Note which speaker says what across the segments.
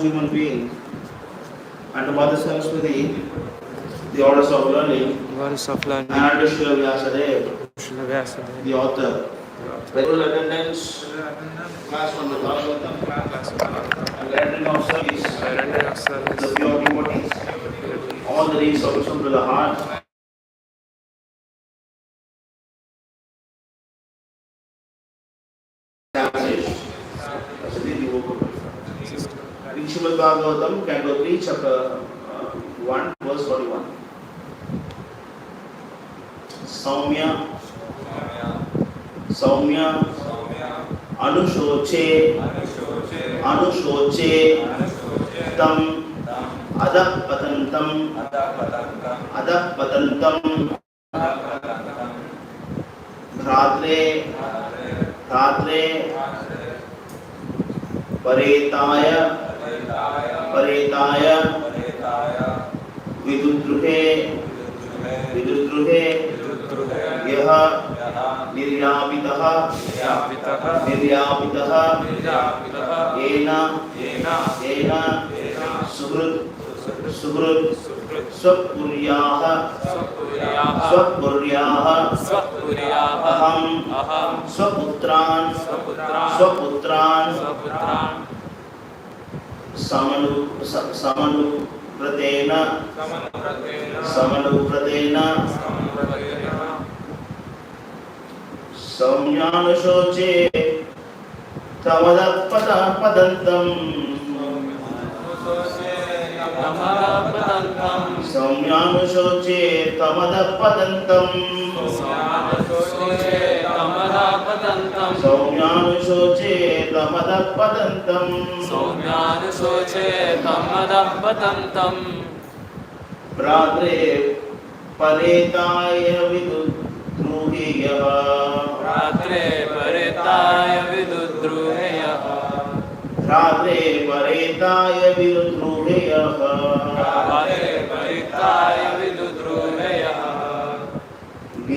Speaker 1: Human being, and Mother Saraswati, the orders of learning, and Srila Vyasadeva, the author. Regular attendance, class from the Bhagavatam, and rendering of service, the pure devotees, all the needs of Vishnu to the heart. In Srimad Bhagavatam, Canto 3, Chapter 1, verse 41. Saumya, Anushoche, Tam, Adappatantam, Bhratre, Paretaya, Vidudruhe, Yaha, Niryapitaha, Ena, Suhrut, Swapuryaha, Aham, Swaputran, Samanu Pratena, Samyanushoche, Padantam, Samyanushoche, Padantam, Pratre Paretaya Vidudruheya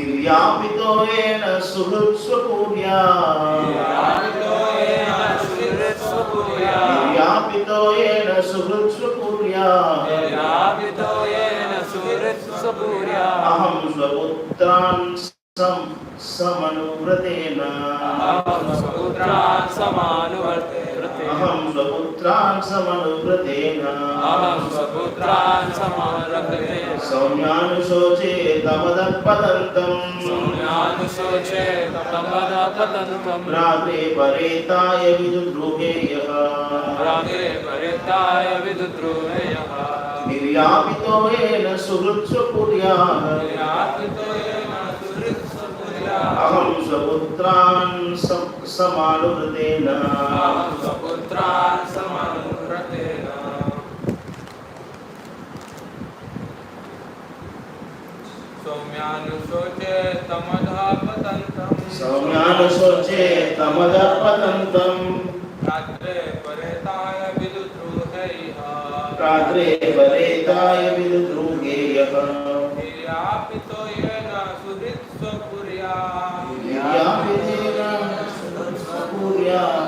Speaker 1: Niryapito ena Suhrut Swapurya Aham Swaputran Samanuvratena Saumyanushoche Tamadappadantam Pratre Paretaya Vidudruheya Niryapito ena Suhrut Swapurya Aham Swaputran Samanuvratena
Speaker 2: Saumyanushoche Tamadappadantam Pratre Paretaya Vidudruheya Niryapito yena Suhrit Swapurya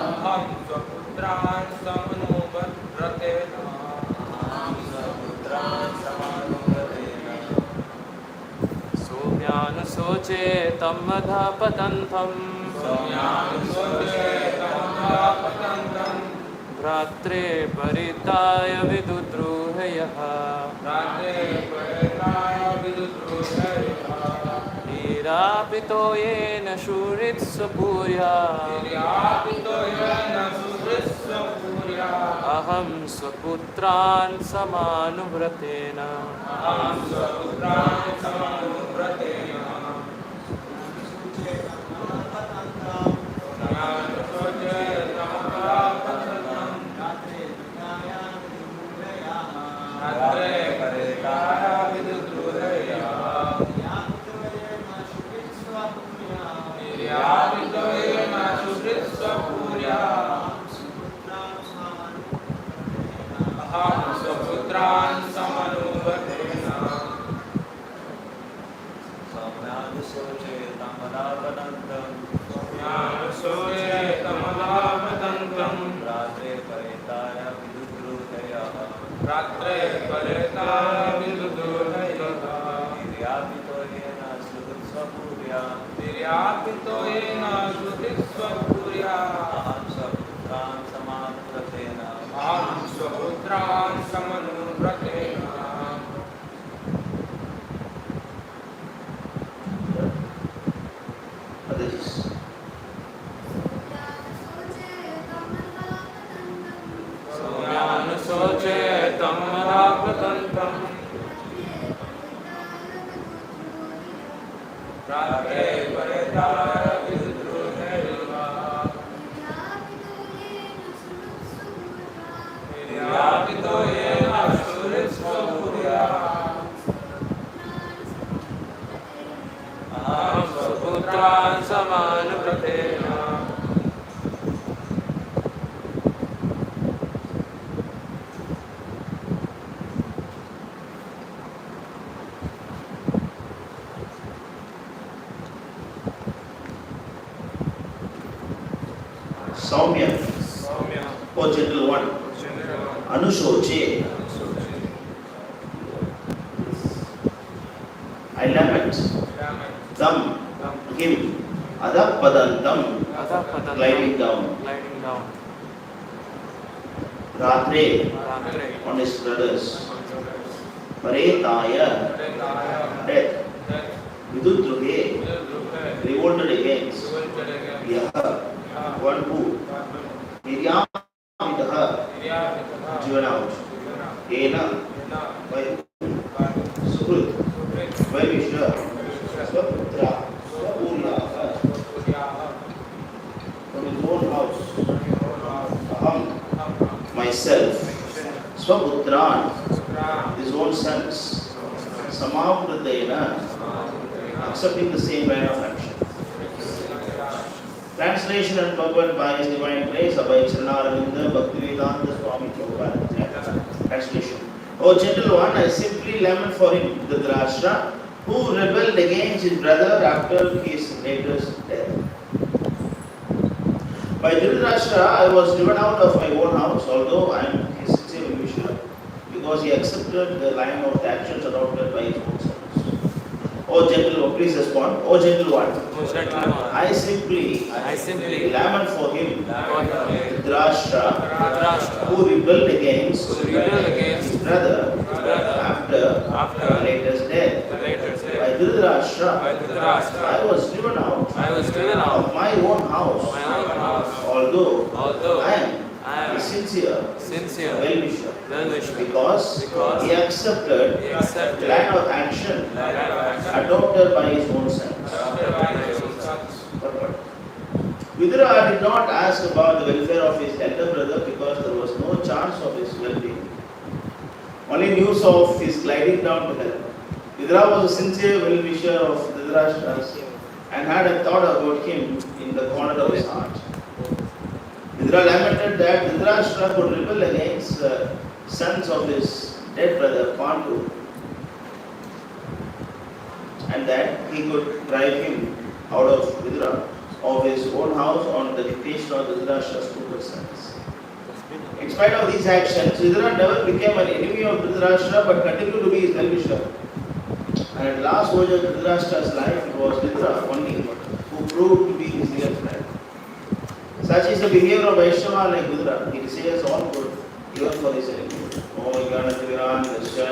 Speaker 2: Aham Swaputran Samanuvratena
Speaker 3: Soumyanushoche Tamadappadantam Pratre Paretaya Vidudruheya Nirapito yena Suhrit Swapurya Aham Swaputran Samanuvratena
Speaker 2: अहं स्वपुत्रान् समनुव्रतेन
Speaker 3: सौम्यानुशोचेतमनावनन्तम्
Speaker 2: ज्ञानशोचेतमलापतन्त्रम्
Speaker 3: रात्रे परिताय विदुद्रुतयः
Speaker 2: रात्रे परिताय विदुद्रुतयः
Speaker 3: निर्यापितो येन सुहृत्स्वपूर्या
Speaker 2: निर्यापितो येन श्रुतिस्वपुर्या
Speaker 3: अहं स्वपुत्रान् समानुव्रतेन
Speaker 2: अहं स्वपुत्रान् समनुव्रतेन
Speaker 1: Others.
Speaker 2: सौम्यानुशोचेतमलापतन्त्रम् रात्रे परिताय विदुद्रुतयः निर्यापितो येन श्रुतिस्वपुर्या अहं स्वपुत्रान् समानुव्रतेन
Speaker 1: Saumya,
Speaker 2: Saumya
Speaker 1: O gentle one. Anushoche, I lament them, him, adapadantam, gliding down. Ratre, on his brothers. Paretaya, death. Vidudruhe, revolted against. Yaha, one who. Niryamitaha, driven out. Ena, by Suhrit, well wisher, Swaputra, Swapuryaha, from his own house. Aham, myself, Swaputran, his own sons, Samavritena, accepting the same manner of action. Translation and purport by His Divine Grace, Abhay Charanaravindra Bhaktivedanta Swami Prabhupada. Translation. O gentle one, I simply lament for him, Dhritarashtra, who rebelled against his brother after his latest death. By Dhritarashtra, I was driven out of my own house, although I am his sincere wisher, because he accepted the line of the actions adopted by his own sons. O gentle one, please respond. O gentle one, I simply lament for him, Dhritarashtra, who rebelled against his brother after the latest death. By Dhritarashtra, I was driven out of my own house, although I am a sincere well-wisher, because he accepted the line of action adopted by his own sons. Vidura did not ask about the welfare of his elder brother because there was no chance of his well-being. Only news of his gliding down to hell. Vidura was a sincere well-wisher of Dhritarashtra's and had a thought about him in the corner of his heart. Vidura lamented that Dhritarashtra could rebel against the sons of his dead brother Pandu, and that he could drive him out of Vidura, of his own house on the dictation of Dhritarashtra's two sons. In spite of these actions, Vidura never became an enemy of Dhritarashtra but continued to be his well-wisher. And at the last verge of Dhritarashtra's life, it was Vidura only who proved to be his real friend. Such is the behavior of Vaishnava like Vidura. He desires all good, even for his enemy. O Ganativiran, Dasya,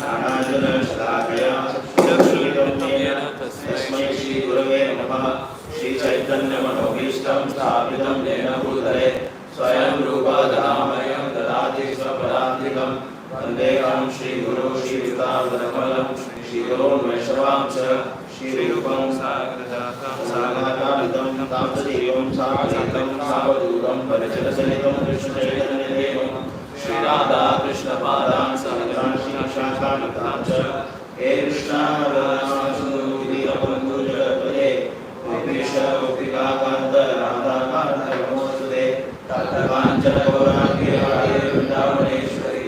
Speaker 1: Anajana, Shlakaya, Shakshritamyena, Tasmai Shri Gurave Namaha, Shri Chaitanya Manobhishtam, Sthapitam Yena Bhutale, Swayam Rupa Dhamayam, Dadati Svapadantikam, Vandeham Shri Guru, Shri Vitavarakalam, Shri Gurun Vaishnavam Cha, Shri Rupam Sagatavidam, Tamsadevam, Sakaritam, Savaduram, Paricharasanitam, Krishna Chaitanya Devam, Shri Radha Krishna Padam, Sahagran Shri Shakamitam Cha, He Krishna Radha Sundari Apandu Jagatpade, Vipesha Gopika Kanta Radha Kanta Namastude, Tata Kanchana Gauraki Radhe Vrindavaneshwari,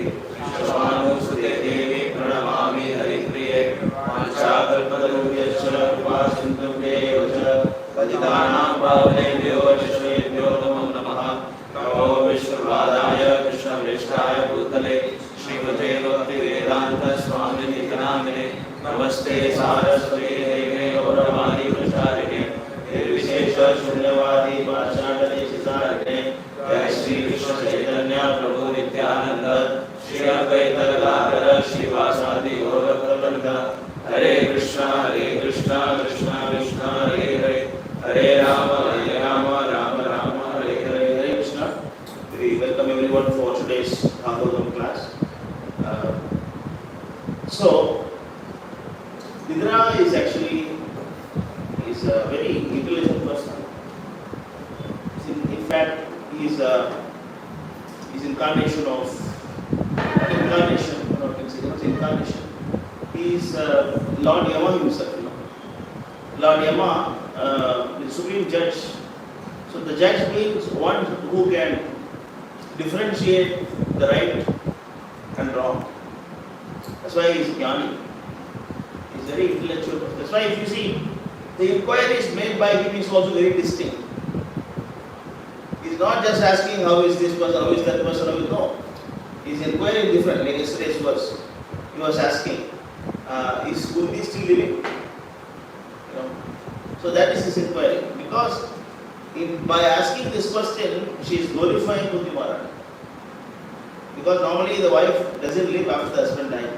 Speaker 3: भूतले श्रीमते भक्ति वेदांत स्वामी नित्यानंदे नमस्ते सारस्वती देवे गौरवाणी प्रचारिणे निर्विशेष शून्यवादी पाषाण देशिकारिणे जय श्री कृष्ण चैतन्य प्रभु नित्यानंद श्री अद्वैत गदाधर श्रीवासादि गौर भक्तवृंद हरे Krishna Krishna Krishna Hare Hare Hare Ram Ram Ram Hare Hare
Speaker 1: Hare Krishna. We welcome everyone for today's Bhagavatam class. So, Vidra is actually a very intelligent person. In fact, he is incarnation of incarnation. He is Lord Yama himself. You know. Lord Yama, the supreme judge. So the judge means one who can differentiate the right and wrong. That's why he is Jnani. He is very intellectual. That's why if you see, the inquiries made by him is also very distinct. He is not just asking how is this person, how is that person, how is no. He is inquiring different. Like yesterday's verse, he was asking, is Kundi still living? You know. So that is his inquiry. Because by asking this question, she is glorifying Kunti Maharani. Because normally the wife doesn't live after the husband dies.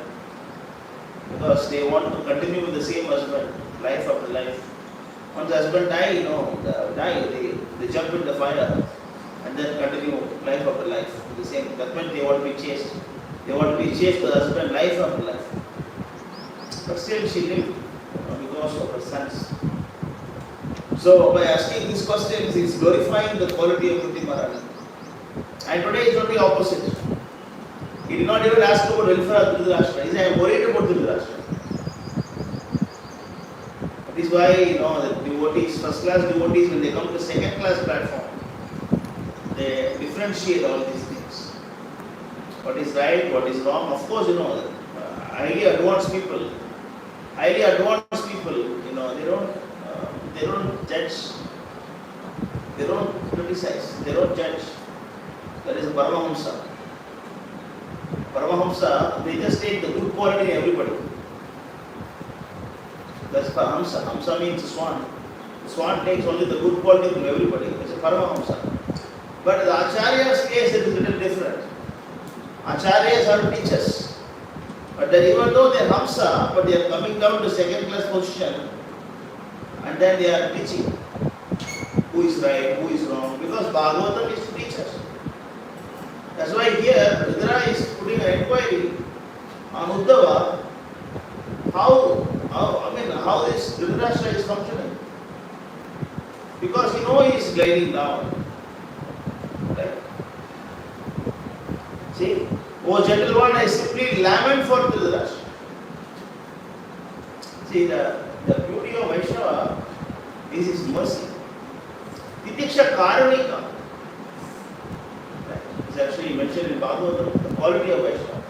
Speaker 1: Because they want to continue with the same husband, life after life. Once the husband dies, they jump in the fire and then continue life after life. The same. That means they want to be chaste. They want to be chaste to the husband life after life. But still she lived because of her sons. So by asking these questions, he is glorifying the quality of Kunti Maharani. And today is only opposite. He did not even ask about welfare of Dhritarashtra. He said, I am worried about Dhritarashtra. That is why, the devotees, first class devotees, when they come to second class platform, they differentiate all these things. What is right, what is wrong. Of course, highly advanced people, they don't judge, they don't criticize, they don't judge. That is a Paramahamsa. Paramahamsa, they just take the good quality in everybody. That's Paramahamsa. Hamsa means swan. The swan takes only the good quality from everybody. It's a Paramahamsa. But in the Acharya's case, it is a little different. Acharyas are teachers. But even though they are Hamsa, but they are coming down to second class position, and then they are teaching who is right, who is wrong, because Bhagavatam is to teach us. That's why here Vidra is putting an inquiry on Uddhava, how this Dhritarashtra is functioning. Because he is gliding down. Right? See, O gentle one, I simply lament for Dhritarashtra. See, the beauty of Vaishnava is his mercy. Titiksha Karanika. It's actually mentioned in Bhagavatam, the quality of Vaishnava.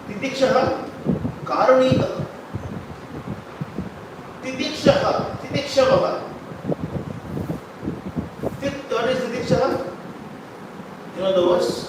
Speaker 1: Titiksha Karanika. Titiksha. What is Titiksha? You know the verse?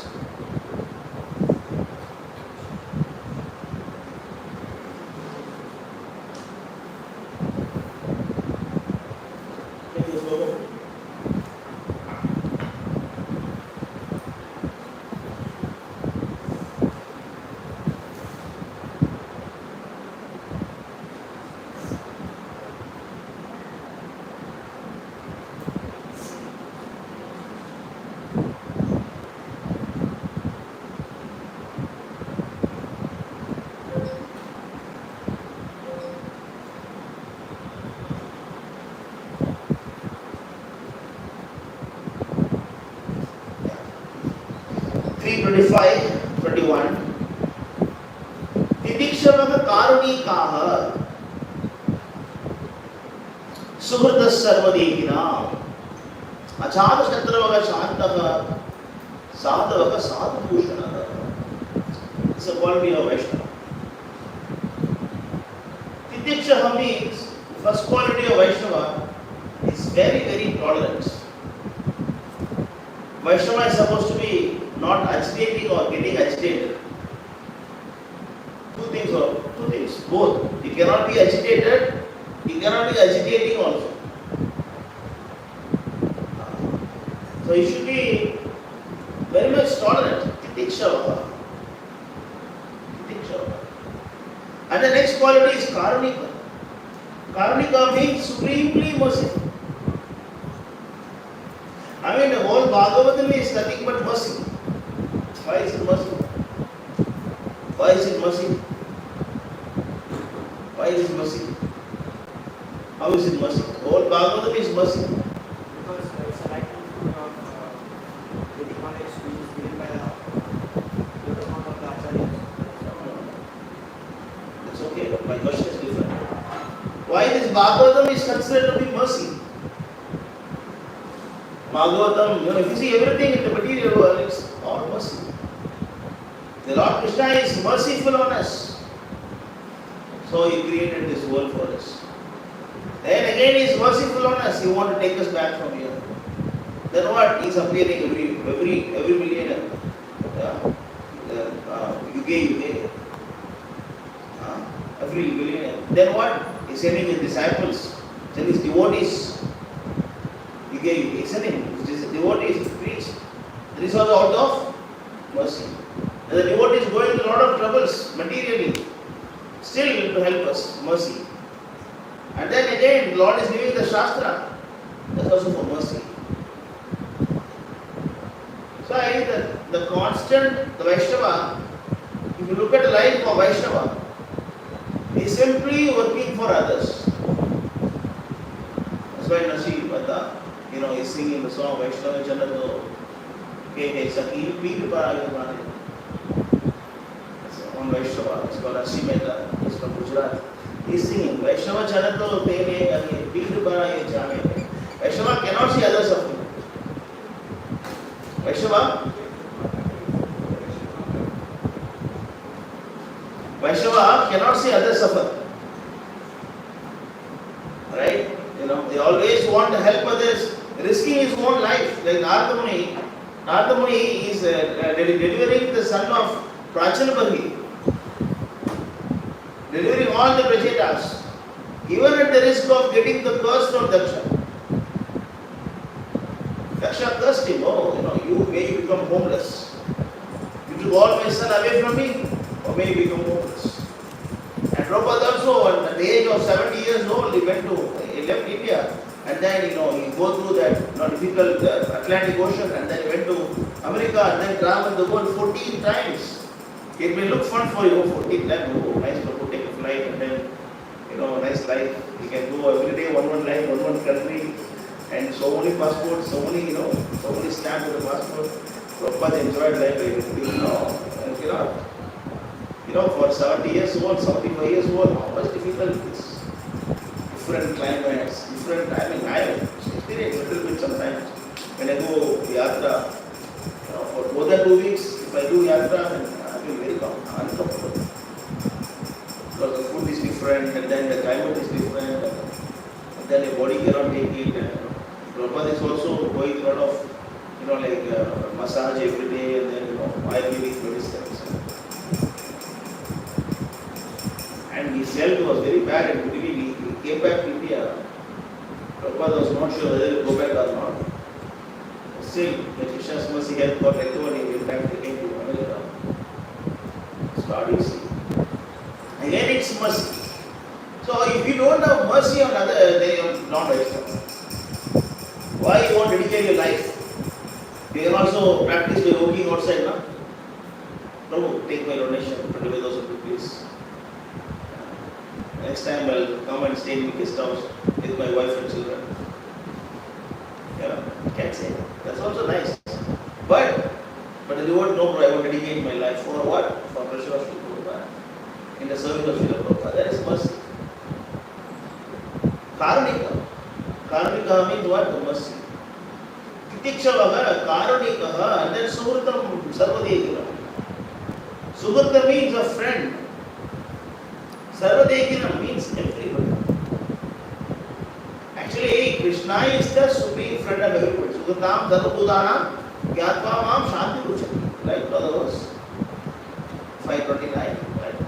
Speaker 1: सर्वदेहिनां अचाद शत्रवः शान्तः साधवः साधुभूषणः. It's a quality of Vaishnava. Titiksha means first quality of Vaishnava is very, very tolerant. Vaishnava is supposed to be not agitating or getting agitated. both. You cannot be agitated, you cannot be agitating also. So you should be very much tolerant. Titikshava. And the next quality is Karunika. Karunika means supremely merciful. I mean, the whole Bhagavatam is nothing but mercy. Why is it mercy? Why is it mercy? Why is it mercy? How is it mercy? The whole Bhagavatam is mercy.
Speaker 4: Because it's a right of Vedic knowledge which is given by the account of the Acharyas.
Speaker 1: It's okay, but my question is different. Why this Bhagavatam is considered to be mercy? Bhagavatam, if you see everything in the material world, it's all mercy. The Lord Krishna is merciful on us. So He created this world for us. Then again He is merciful on us. He wants to take us back from here. Then what? He is appearing every millennium. Yuge. Every millennium. Then what? He is sending His disciples, sending His devotees. Yuge. Sending His devotees to preach. That is also out of mercy. And the devotee is going through a lot of troubles materially, still to help us, mercy. And then again, the Lord is giving the Shastra, that's also for mercy. So I think that the constant, the Vaishnava, if you look at the life of Vaishnava, he is simply working for others. That's why Nasi Bhakta, is singing the song Vaishnava Janado, Ke Saki Peer Paragavane. On Vaishnava, it's called Asimeta, it's from Gujarat. He's singing Vaishnava Chanato Tene Gane, Peer Paragavane Jame. Vaishnava cannot see others suffering. Vaishnava cannot see others suffer. Right? They always want to help others, risking his own life. Like Narada Muni is delivering the son of Prachanabhavi, delivering all the Prachetas, even at the risk of getting the curse from Daksha. Daksha cursed him, you may become homeless. You took all my son away from me, or may you become homeless. And Prabhupada also, at the age of 70 years old, he left India, and then, he go through that difficult Atlantic Ocean, and then he went to America, and then traveled the world 14 times. It may look fun for you, 14 times, nice to take a flight, and then, nice life. You can go every day, one line, one country, and so many passports, so many stamps with the passport. Prabhupada enjoyed life, for 70 years old, 75 years old, how much difficult it is. Different climates, I have experienced a little bit sometimes. When I go yatra, for more than 2 weeks, if I do yatra, then I feel very uncomfortable. Because the food is different, and then the climate is different, and then your body cannot take it. Prabhupada is also going through a lot of, massage every day, and then, Ayurvedic medicines. And his health was very bad, and he came back to India. Prabhupada was not sure whether he will go back or not. Still, the Krishna's mercy health got recovered, he went back again to America. So how do you see? Again, it's mercy. So if you don't have mercy on others, then you are not Vaishnava. Why you won't dedicate your life? You can also practice by working outside, no? Prabhu, take my donation, 25,000 rupees. Next time I'll come and stay in the guest house with my wife and children. Can't say that. That's also nice. But the devotee, no, I will dedicate my life for what? For pressure of Srila Prabhupada. In the service of Srila Prabhupada. That is mercy. Karunika. Karunika means what? The mercy. Titikshavaha, Karunikaha, and then Suhritam Sarvadekina. Suhritam means a friend. Sarvadekina means everybody. Actually, Krishna is the supreme friend of everybody. Suhritam Sarvabhutanam Gyatva Mam Shanti Ruchati. Right, brother verse 529. Right.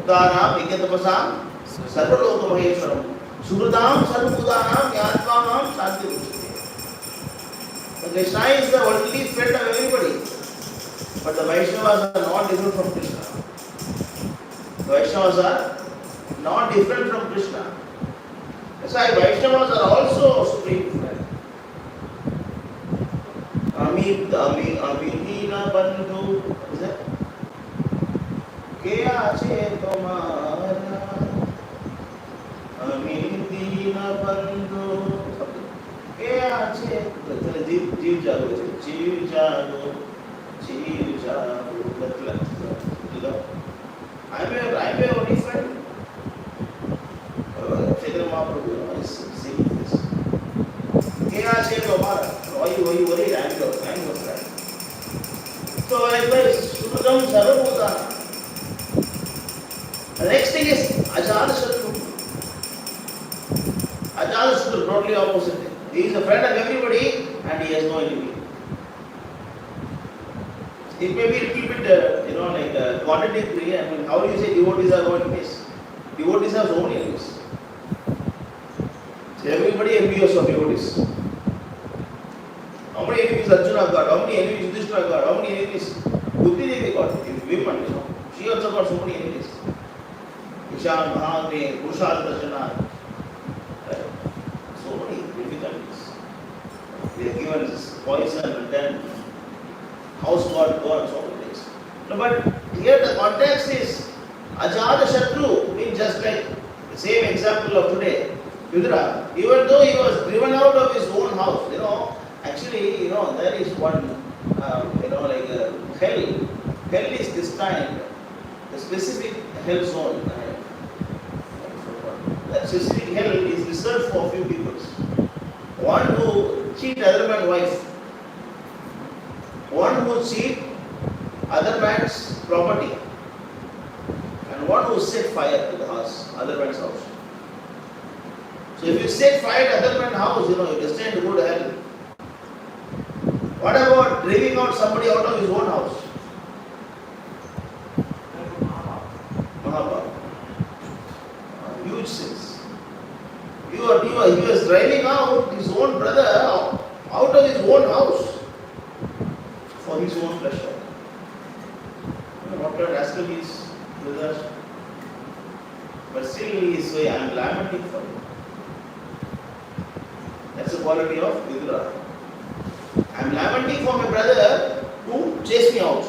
Speaker 1: Bhaktanam Vigyatapasam Sarvaloka Maheshwaram Suhridam Sarvabhutanam Yatmanam Shanti Ruchite. The Krishna is the only friend of everybody. But the Vaishnavas are not different from Krishna. The Vaishnavas are not different from Krishna. That's why Vaishnavas are also supreme friend. Amidina Bandhu. What is that? Kya che tomara Amidina Bandhu. Kya che Jeev Jago. Jeev Jago. Jeev Jago. I'm a only friend. Chaitanya Mahaprabhu is saying this. Kya che tomara. Why you worried? I'm your friend. So likewise, Sukadam Sarvabhutana. The next thing is Ajatashatru. Ajatashatru, totally opposite. He is a friend of everybody and he has no enemy. It may be a little bit, contradictory. I mean, how do you say devotees have no enemies? Devotees have so many enemies. So everybody envious of devotees. How many enemies Arjuna got? How many enemies Yudhishthira got? How many enemies Bukti Devi got? Women, she also got so many enemies. Ishan, Mahagni, Purushal Darshana. So many difficulties. They are given poison and then house got burned, so many things. No, but here the context is Ajatashatru, means just like the same example of today. Yudhira, even though he was driven out of his own house, actually, there is one, hell. Hell is this time, the specific hell zone. That specific hell is reserved for a few people. One who cheat other man's wife. One who cheat other man's property. And one who set fire to the house, other man's house. So if you set fire to other man's house, you're destined to go to hell. What about driving out somebody out of his own house? Mahabharata. Huge sins. He was driving out his own brother out of his own house for his own pleasure. What kind of rascal he is with us? But still he is saying, I am lamenting for him. That's the quality of Vidura. I am lamenting for my brother who chased me out.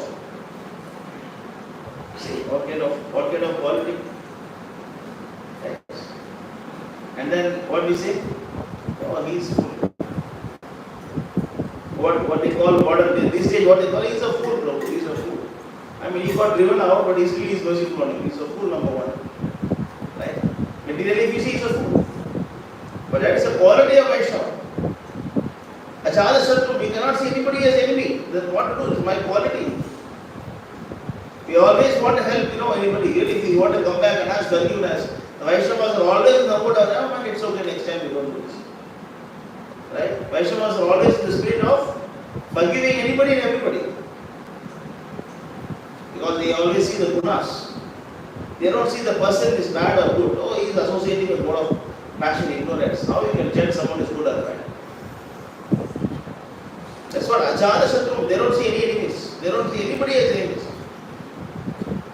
Speaker 1: See, what kind of quality? Yes. And then what we say? Oh, he is fool. What they call modern this stage, what they call, he is a fool, Prabhu. He is a fool. I mean, he got driven out, but he still is merciful on him. He is a fool, number one. Right? Materially, if you see, he is a fool. But that is the quality of Vaishnava. Ajatashatru, we cannot see anybody as enemy. Then what to do? It's my quality. We always want to help, anybody. Really, if you want to come back and ask forgiveness, the Vaishnavas are always in the mood of, man, it's okay, next time we don't do this. Right? Vaishnavas are always in the spirit of forgiving anybody and everybody. Because they always see the gunas. They don't see the person is bad or good. Oh, he is associating with a lot of passion, ignorance. How you can judge someone is good or bad? That's what Ajatashatru, they don't see any enemies. They don't see anybody as enemies.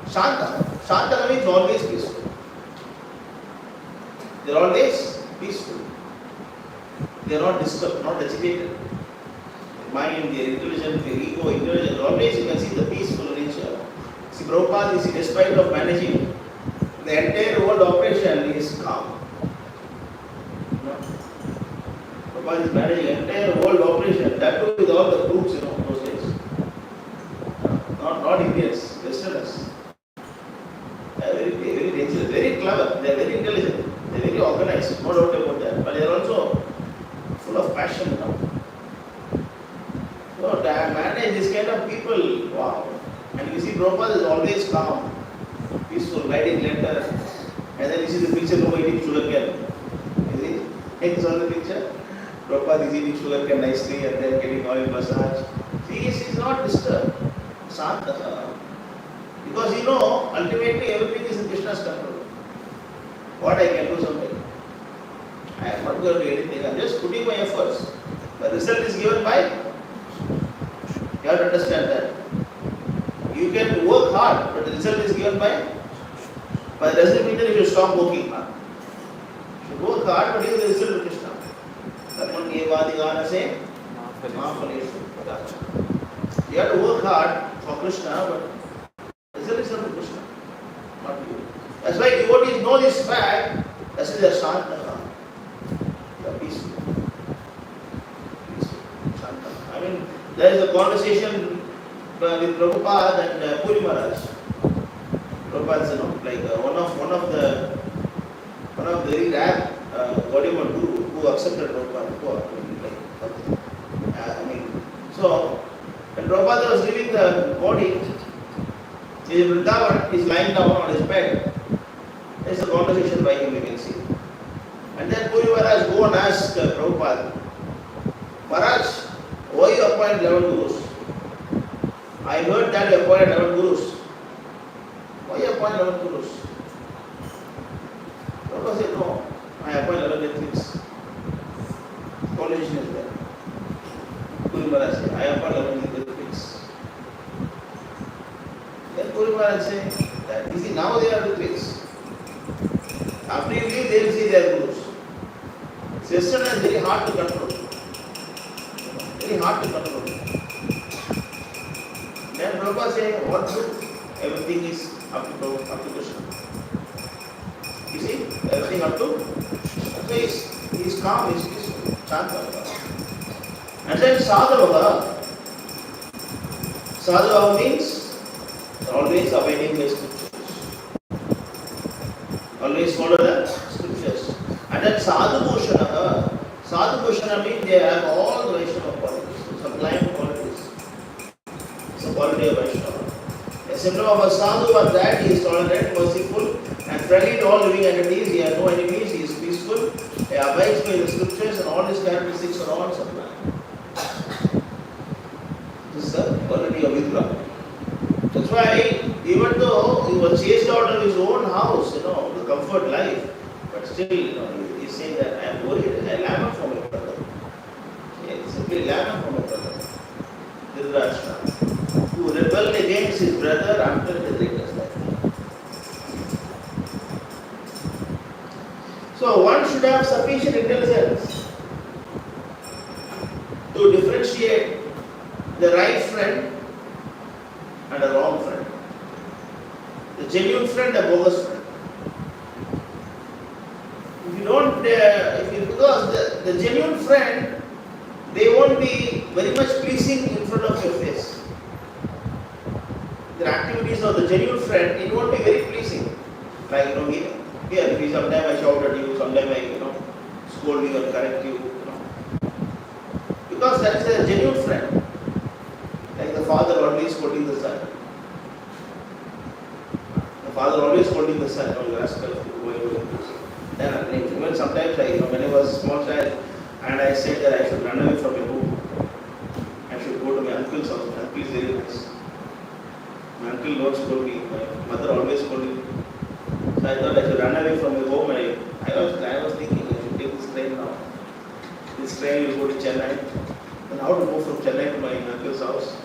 Speaker 1: Shanta. Shanta means always peaceful. They are always peaceful. They are not disturbed, not agitated. Their mind, their intelligence, their ego, intelligence, always you can see the peaceful nature. See, Prabhupada is, despite of managing the entire world operation, he is calm. Prabhupada is managing entire world operation, that too with all the groups, those days. Not Indians, Westerners. They are very dangerous, very clever, they are very intelligent, they are very organized, no doubt about that. But they are also full of passion now. So to manage this kind of people, wow. And you see Prabhupada is always calm, peaceful, writing letter. And then you see the picture of eating sugarcane. You see? It's on the picture. Prabhupada is eating sugarcane nicely and then getting oil massage. See, he is not disturbed. Shanta. Because ultimately everything is in in Krishna's control. What I can do someday? I am not going to do anything. I am just putting my efforts. The result is given by. You have to understand that. You can work hard, but the result is given by. But it doesn't mean that you should stop working hard. You should work hard, but give the result to Krishna. Karman Gevadhigana say, you have to work hard for Krishna, but the result is up to Krishna, not you. That's why devotees know this fact. That's why they are Shantaka. They are peaceful. Shantaka. I mean, there is a conversation with Prabhupada and Puri Maharaj. Prabhupada is, like one of the very rare Gaudiya Guru who accepted Prabhupada. So when Prabhupada was leaving the body, in Vrindavan, he is lying down on his bed. There is a conversation by him, you can see. And then Puri Maharaj go and ask Prabhupada, Maharaj, why you appoint 11 Gurus? I heard that you appointed 11 Gurus. Why you appoint 11 Gurus? Prabhupada said, no, I appoint 11 ethics. Conversation is there. Puri Maharaj said, I appoint 11 ethics. Then Puri Maharaj said, that you see, now they are ethics. After you leave, they will see their Gurus. System is very hard to control. Very hard to control. Then Prabhupada said, what good? Everything is up to Krishna. You see, everything up to Krishna. He is calm, he is peaceful, Shanta. And then Sadhavaka. Sadhavaka means always abiding the scriptures. Always follow the scriptures. And then Sadhu Bhushana means they have all the Vaishnava qualities, sublime qualities. It's a quality of Vaishnava. A symptom of a sadhu was that he is tolerant, merciful, and friendly to all living entities. He has no enemies, he is peaceful, he abides by the scriptures, and all his characteristics are all sublime. This is the quality of Vidura. That's why, even though he was chased out of his own house, the comfort life, but still, he's saying that I am worried, I lamb for my brother. He simply lamb for my brother. Dhritarashtra, who rebelled against his brother after the greatest life. So one should have sufficient intelligence to differentiate the right friend and a wrong friend. The genuine friend, a bogus friend. If you don't, because the genuine friend, they won't be very much pleasing in front of your face. The activities of the genuine friend, it won't be very pleasing. Like, here, sometimes I shout at you, sometimes I, scold you or correct you, Because that is a genuine friend. Like the father always scolding the son. The father always scolding the son, you rascal, why are you doing this? Then even sometimes when I was a small child, and I said that I should run away from your home. I should go to my uncle's house. My uncle is very nice. My uncle don't scold me. My mother always scolded me. So I thought I should run away from your home. And I was thinking I should take this train now. This train will go to Chennai. Then how to go from Chennai to my uncle's house?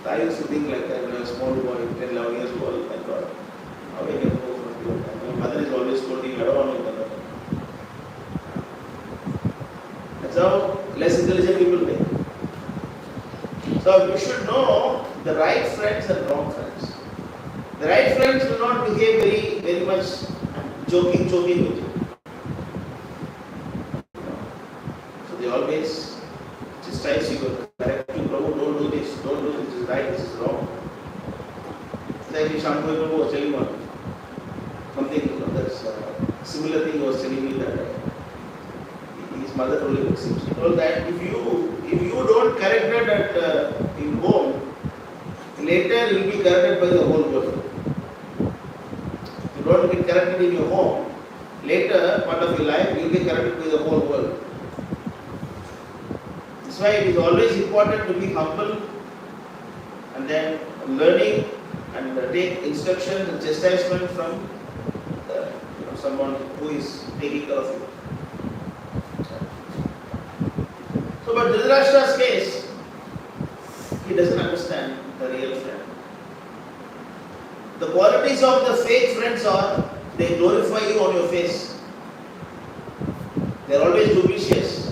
Speaker 1: So I used to think like that when I was a small boy, 10, 11 years old. I thought, how I can go from here? My mother is always scolding me. I don't want to go. That's how less intelligent people think. So you should know the right friends and wrong friends. The right friends will not behave very, very much joking with you. So they always chastise you, correct you, Prabhu, don't do this, this is right, this is wrong. It's like Shankar Prabhu was telling me something, that's similar thing he was telling me that his mother told him. She told that if you don't correct it at in home, later you will be corrected by the whole world. If you don't get corrected in your home, later part of your life you will be corrected by the whole world. That's why it is always important to be humble and then learning and take instructions and chastisement from someone who is taking care of you. So, but Dhritarashtra's case, he doesn't understand the real friend. The qualities of the fake friends are they glorify you on your face. They are always duplicitous.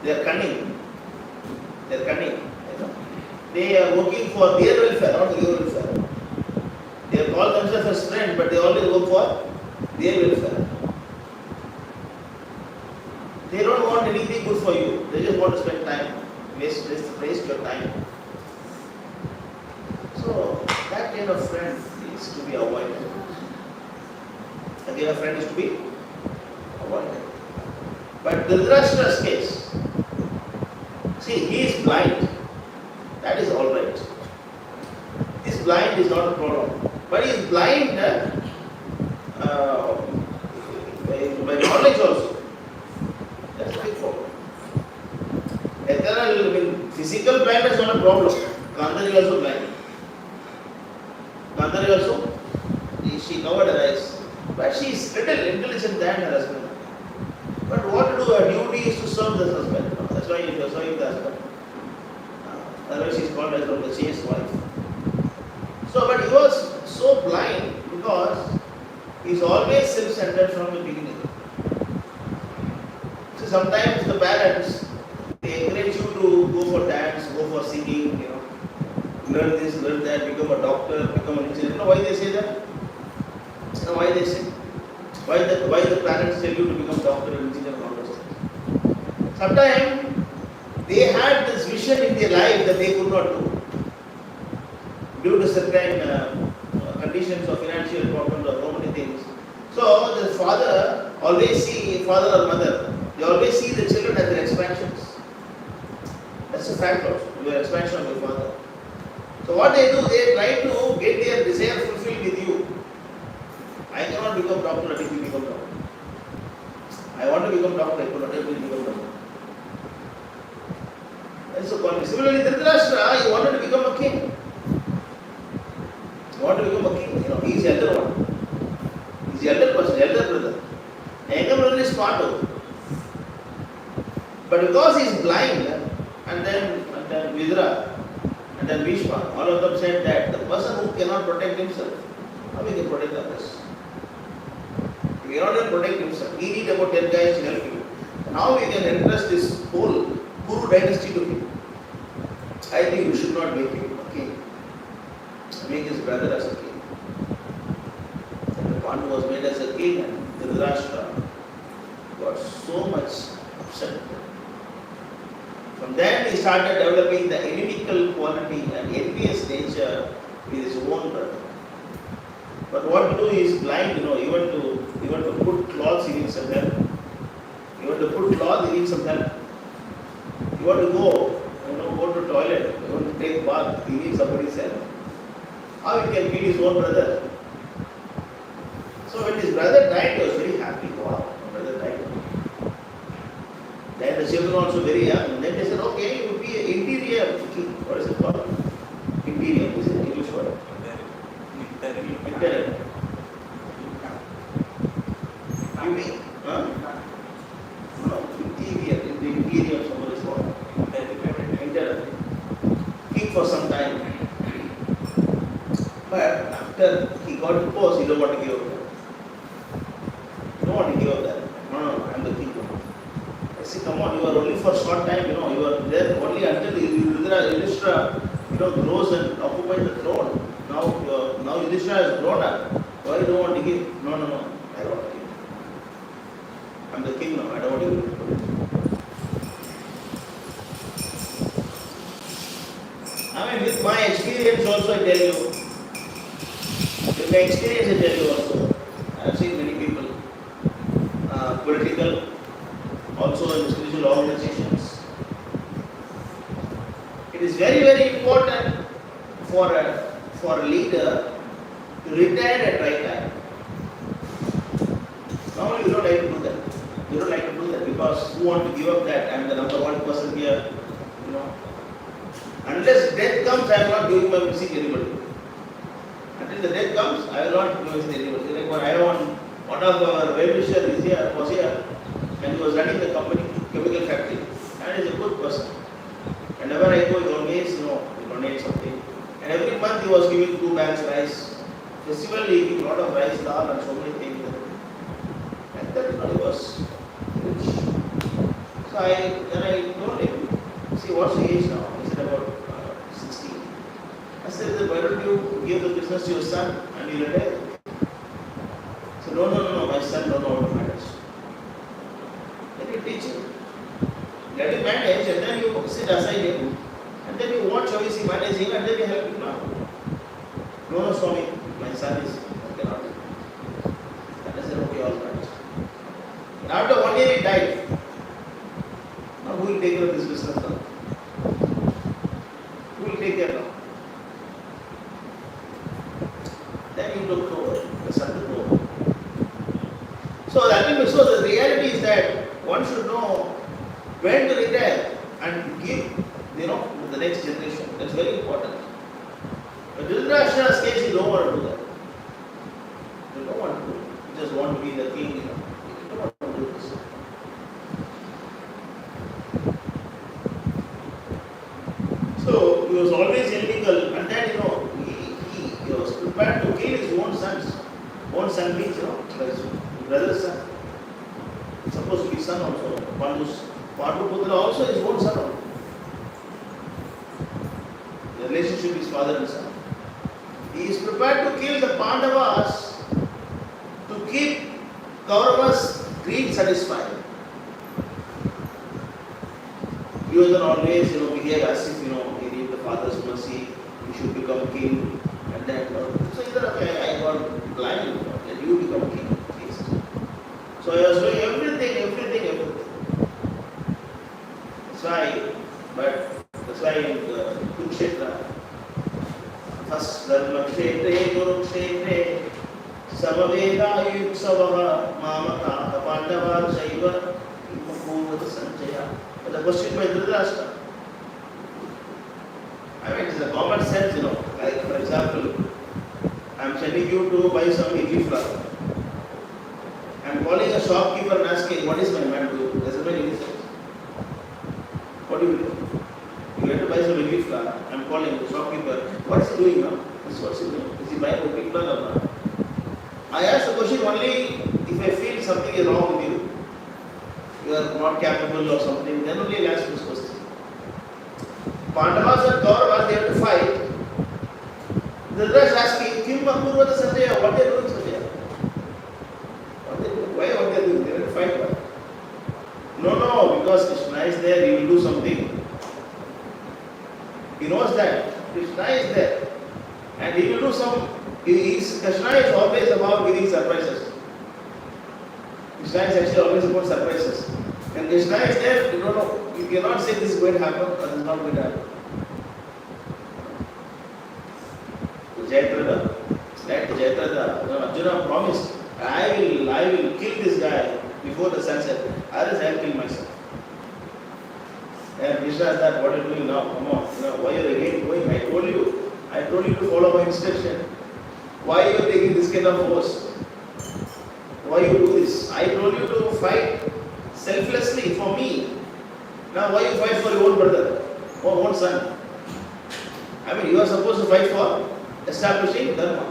Speaker 1: They are cunning. They are cunning. They are working for their welfare, not your welfare. They call themselves as friends, but they always work for their welfare. They don't want anything good for you. They just want to spend time, waste your time. So that kind of friend is to be avoided. That kind of friend is to be avoided. But Dhritarashtra's case, see, he is blind. That is all right. This blind is not a problem. But he is blind by knowledge also. That's a big problem. Physical blindness is not a problem. Gandhari also blind. Gandhari also, she covered her eyes. But she is little intelligent than her husband. But what to do? Her duty is to serve the husband. That's why you are serving the husband. Otherwise she is called as the chaste wife. So, but he was so blind because he is always self-centered from the beginning. So sometimes the parents, they encourage you to go for dance, go for singing, learn this, learn that, become a doctor, become an engineer. You know why they say that? You know why they say? Why the parents tell you to become doctor, engineer, and all those things? Sometimes they had this vision in their life that they could not do due to certain conditions of financial problems or so many things. So the father or mother, they always see the children as their expansions. That's a fact also. You are expansion of your father. So what they do, they try to get their desire fulfilled with you. I cannot become doctor, let me become doctor. I want to become doctor, I could not able to become doctor. And so similarly, Dhritarashtra, he wanted to become a king. He wanted to become a king. He is the elder one. He is the elder person, elder brother. The younger brother is Parthu. But because he is blind, and then Vidra, and then Bhishma, all of them said that the person who cannot protect himself, how he can protect others? He cannot even protect himself. He needs about 10 guys to help him. Now we can entrust this whole Kuru dynasty to him. I think we should not make him a king. Make his brother as a king. And the Pandu was made as a king, and Dhritarashtra got so much upset. From then he started developing the inimical quality and envious nature with his own brother. But what to do is blind, you want to put cloths, he needs some help. You want to put cloth, he needs some help. You want to go to toilet, you want to take bath, he needs somebody's help. How he can feed his own brother? So when his brother died, he was very happy. Wow, my brother died. Then the children also very young. And then they said, okay, you will be an interior king. What is it called? Interior. Is it English word? Interior. You mean? Huh? No, interior. In the interior of somebody's body. Interior. King for some time. But after he got the post, he don't want to give up that. He don't want to give up that. No, I am the king. I say, come on, you are only for a short time, you are there only until Yudhishthira, grows and occupies the throne. Now Yudhishthira has grown up. Why you don't want to give? No, I don't want to give. I am the king now, I don't want to give. I mean, with my experience also I tell you. With my experience I tell you also. I have seen many people, political, also in spiritual organizations. It is very, very important for a leader to retire at right time. Normally you don't like to do that. You don't like to do that because you want to give up that. I am the number one person here. Unless death comes, I am not giving my visit to anybody. Until the death comes, I will not visit anybody. Like I don't One of our well-wisher was here, and he was running the company, chemical factory, and he's a good person. Whenever I go, he always, he donates something. And every month he was giving 2 bags rice. Festival he gave a lot of rice, dal, and so many things. And then he was rich. So I told him, see, what's the age now? He said about 60. I said, why don't you give the business to your son and you retire? He said, no, my son don't know how to manage. Then you teach him. Let him manage, and then you sit aside him, and then you watch how is he managing, and then you help him now. No, Swami, my son is, I cannot. And I said, okay, all right. And after 1 year he died. Now who will take care of this business now? Who will take care now? Then he took over, the son took over. So the reality is that one should know when to retire and give, the next generation. That's very important. But Dhritarashtra's case, you don't want to do that. You don't want to do it. You just want to be the king, You don't want to do this. So he was always illegal, and then he was prepared to kill his own sons. Own son means, his brother's son. It's supposed to be son also. Panduputra also his own son. The relationship is father and son. He is prepared to kill the Pandavas to keep Kauravas' greed satisfied. He was always, behave as if, he need the father's mercy, he should become king, and then, so either I got blind, let you become king, please. So he was doing everything. That's why in Kurukshetra, first Dharma Kshetre, Kurukshetre, Samaveda Yuksavaha, Mamata, Pandava, Shaiva, Purvata Sanjaya. But the question by Dhritarashtra, it's a common sense, like for example, I am sending you to buy some idli flour. I am calling a shopkeeper and asking, what is my man doing? Doesn't make any sense. What do you do? You have to buy some idli flour. I am calling the shopkeeper, what is he doing now? What's he doing? Is he buying idli flour or not? I ask the question only if I feel something is wrong with you. You are not capable or something, then only I'll ask this question. Pandavas and Kauravas, they have to fight. Dhritarashtra asking, Kim Purvata Sanjaya, what they are doing, Sanjaya? What they doing? Why what they are doing? They have to fight. Why? No, because Krishna is there, he will do something. He knows that Krishna is there, and he will do some. Krishna is always about giving surprises. Krishna is actually always about surprises. And Krishna is there, you cannot say this is going to happen or this is not going to happen. Jayadratha, Arjuna promised, I will kill this guy before the sunset. Others I will kill myself. And Krishna said, what are you doing now? Come on, why are you again going? I told you to follow my instruction. Why are you taking this kind of force? Why you do this? I told you to fight selflessly for me. Now why you fight for your own brother or own son? You are supposed to fight for establishing Dharma.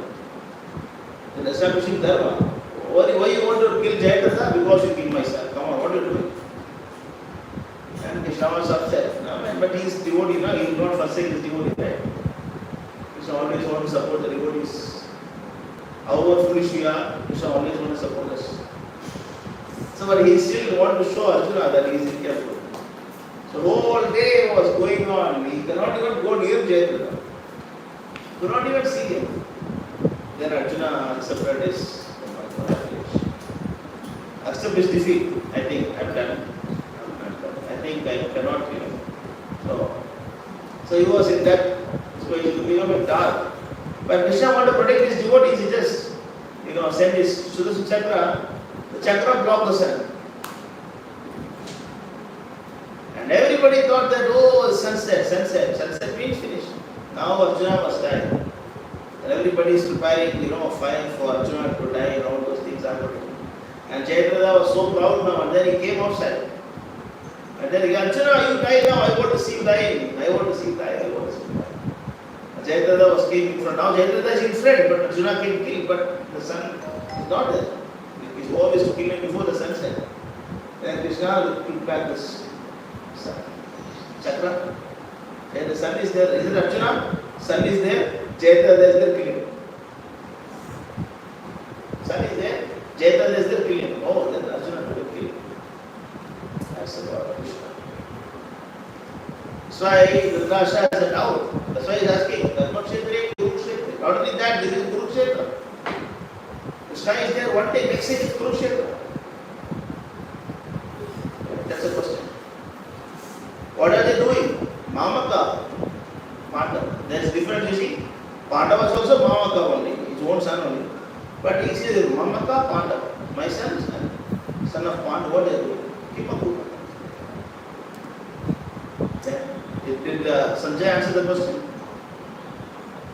Speaker 1: And establishing Dharma. Why you want to kill Jayadratha? Because you killed my son. Come on, what are you doing? And Krishna was upset. But he is devotee, he will not forsake his devotee. Right? Krishna always wants to support the devotees. However foolish we are, Krishna always wants to support us. So, but he still wants to show Arjuna that he is careful. So, whole day was going on. He cannot even go near Jayadratha. He could not even see him. Then Arjuna accepted his defeat. I think I'm done. I think I cannot, So he was in that situation to become a dark. But Krishna wanted to protect his devotees, he just, sent his Sudarshan Chakra. The chakra blocked the sun. And everybody thought that, sunset means finished. Now Arjuna must die. And everybody is preparing, fire for Arjuna to die and all those things are happening. And Jayadratha was so proud now, and then he came outside. And then he said, Arjuna, you die now, I want to see you dying. I want to see you die, I want to see you die. And Jayadratha was came in front. Now Jayadratha is in front, but Arjuna can kill, but the sun is not there. His goal is to kill him before the sunset. Then Krishna took back this chakra. And the sun is there. Is it Arjuna? Sun is there. Jayadratha is there, kill him. Sun is there. Jayadratha is there, kill him. Oh, then Arjuna will kill him. That's the God of Krishna. That's why Dhritarashtra has a doubt. That's why he is asking, Dharmakshetra, Kurukshetra. Not only that, this is Kurukshetra. Krishna is there, one day, next day is Kurukshetra. That's the question. What are they doing? Mamaka, Pandava. There is difference, you see. Pandava is also Mamaka only, his own son only. But he says, Mamaka, Pandava. My son of Pandava, what are they doing? Keep on good. Did Sanjay answer the question?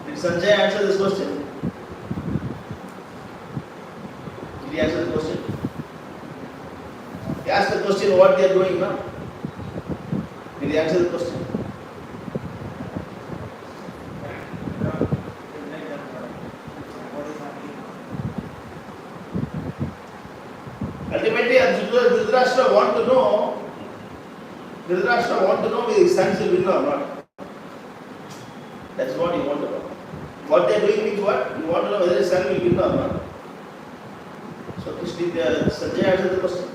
Speaker 1: Did Sanjay answer this question? Did he answer the question? He asked the question what they are doing now. Did he answer the question? Ultimately, Dhritarashtra want to know whether his sons will win or not. That's what he want to know. What they are doing means what? You want to know whether his son will win or not. So, did Sanjay answer the question?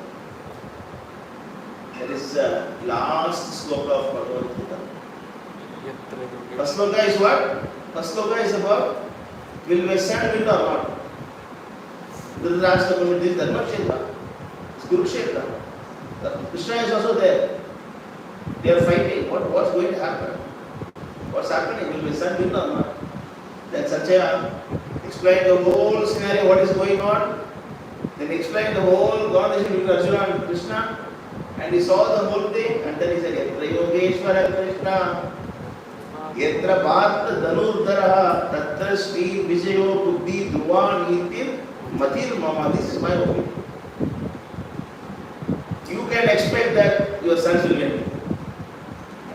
Speaker 1: That is last sloka of Bhagavad Gita. First sloka is what? First sloka is about will my son win or not? Dhritarashtra community is Dharmakshetra. It's Kurukshetra. Krishna is also there. They are fighting. What's going to happen? What's happening? Will my son win or not? Then Sanjaya explained the whole scenario, what is going on. Then he explained the whole conversation between Arjuna and Krishna. And he saw the whole thing. And then he said, Yatra Yogeshwara Krishna Yatra Bhata Dhanurdhara Tatra Sri Vijayo Buddhi Dhruva Nitir Matir Mama. This is my opinion. You can expect that your sons will win.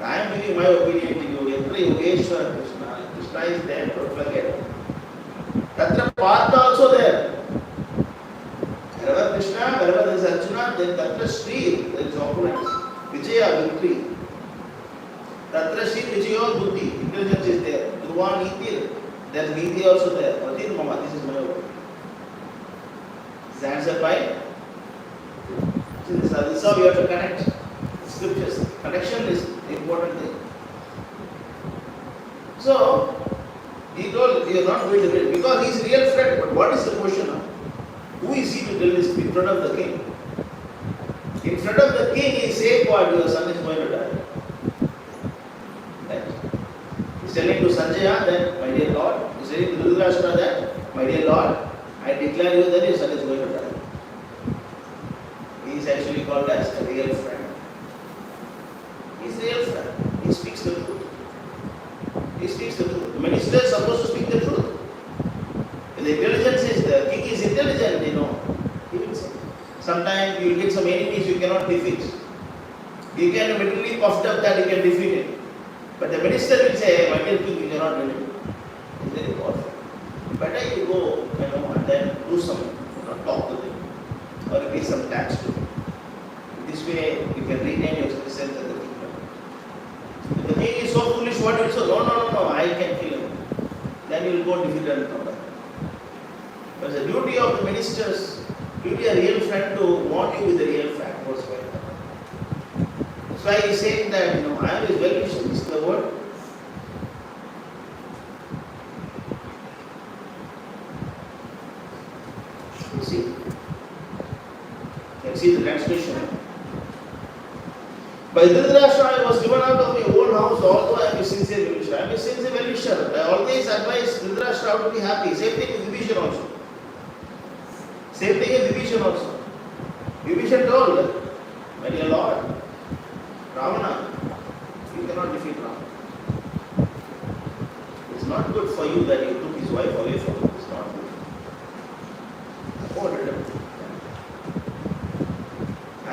Speaker 1: I am giving my opinion to you. Yatra Yogeshwara Krishna. Krishna is there, don't forget. Tatra Partha also there. Wherever Krishna, wherever there is Arjuna, then Tatra Sri, there is opponents. Vijaya, victory. Tatra Sri Vijayo Buddhi, intelligence is there. Dhruva Nitir, there is Niti also there. Matir Mama, this is my opinion. Is the answer fine? This is how we have to connect scriptures. Connection is the important thing. So, he told, you are not going to win because he is real friend. But what is the question now? Who is he to tell this in front of the king? In front of the king, he is saying what? Your son is going to die. Right? He is telling to Sanjaya that, my dear Lord, he is telling to Dhritarashtra that, my dear Lord, I declare you that your son is going to die. He is actually called as a real friend. He is a real friend. He speaks the truth. He speaks the truth. The minister is supposed to speak the truth. The intelligence is there. King is intelligent, you know. He will say. Sometimes you will get some enemies you cannot defeat. You can mentally puffed up that you can defeat it. But the minister will say, my dear king, you cannot win it. It's very powerful. Better you go, and then do something. Talk to them. Or pay some tax to them. This way you can retain your citizens as the kingdom. If the king is so foolish, what will say? No, I can kill him. Then you will go defeat and come back. But the duty of the ministers, duty of a real friend to warn you with the real fact. What's going on. That's why he is saying that, I am his well-wisher. This is the word. You see? You can see the translation. By Dhritarashtra, I was driven out of my own house, although I am a sincere well-wisher. I am a sincere well-wisher. I always advise Dhritarashtra how to be happy. Same thing with Vibhishan also. Same thing with Vibhishan also. Vibhishan told, my dear Lord, Ravana, you cannot defeat Ravana. It's not good for you that you took his wife away from him. It's not good. Oh,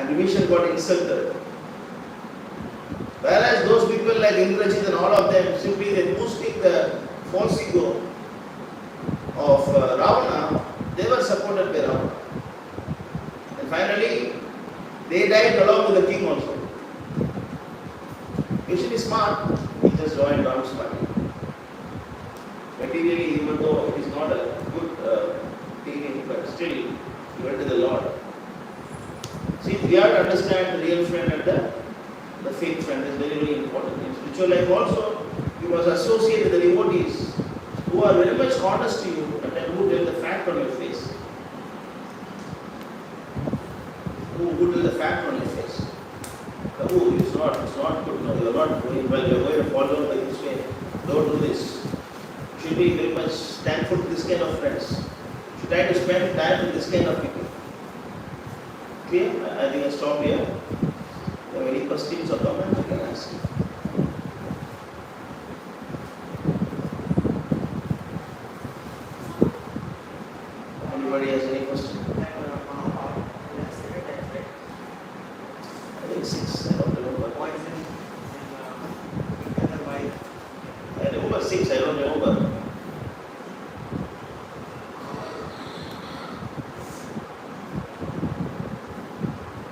Speaker 1: and Vibhishan got insulted. Whereas those people like Indrajit and all of them, simply they boosting the false ego of Ravana, they were supported by Ravana. And finally, they died along with the king also. Vibhishan is smart, he just joined Ram's party. Materially, even though it is not a good thing, but still, he went to the Lord. See, we have to understand the real friend and the fake friend is very, very important. In spiritual life also, you must associate with the devotees who are very much honest to you and who tell the fact on your face. Who tell the fact on your face. Prabhu, it's not good. No, you are not going well. You are going to follow by this way. Don't do this. You should be very much thankful to this kind of friends. You should try to spend time with this kind of people. Clear? I think I stop here. If you have any questions or comments, you can ask. Anybody has any question? I think 6. I don't remember. I remember 6. I don't remember.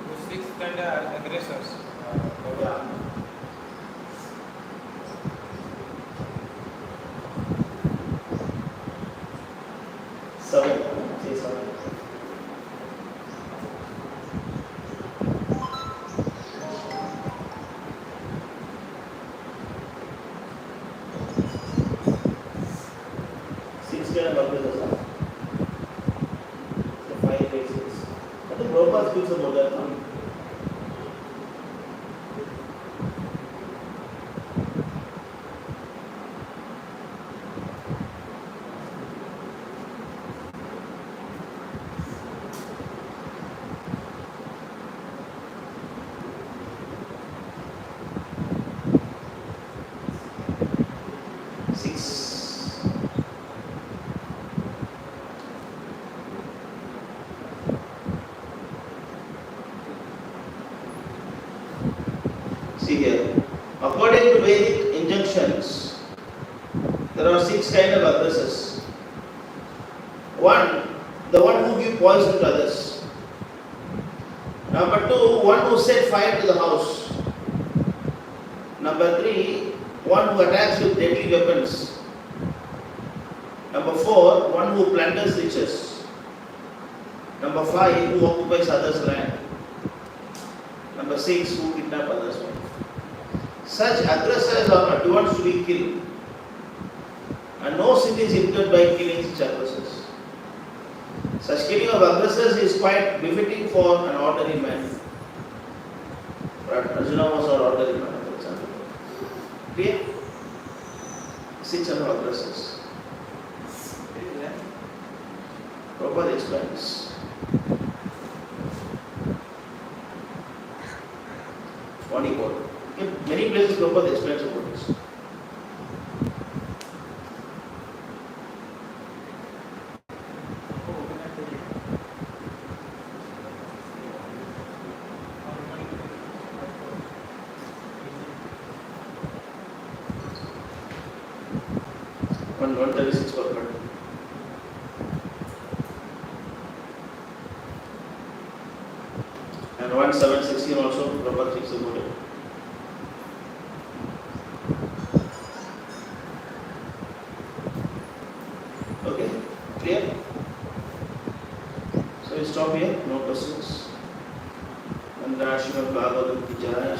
Speaker 2: The sixth kind of aggressors.
Speaker 1: Yeah. Seven. Say 7. Six kind of aggressors. So 5, 8, 6. I think Prabhupada speaks about that. No? See here, according to Vedic injunctions, there are 6 kinds of aggressors. One, the one who gives poison to others. Number 2, one who set fire to the house. Number 3, one who attacks with deadly weapons. Number 4, one who plunders riches. Number 5, who occupies others' land. Number 6, who kidnap others' wife. Such aggressors are advanced to be killed. And no sin is incurred by killing such aggressors. Such killing of aggressors is quite befitting for an ordinary man. But Arjuna was an ordinary man, for example. Clear? 6 are aggressors. Prabhupada explains. What he called. In many places, Prabhupada explains about this. One 136 per card. And 1716 also, Prabhupada speaks about it. Okay, clear? So we stop here, no questions. And Rashima Bhagavatam ki jai.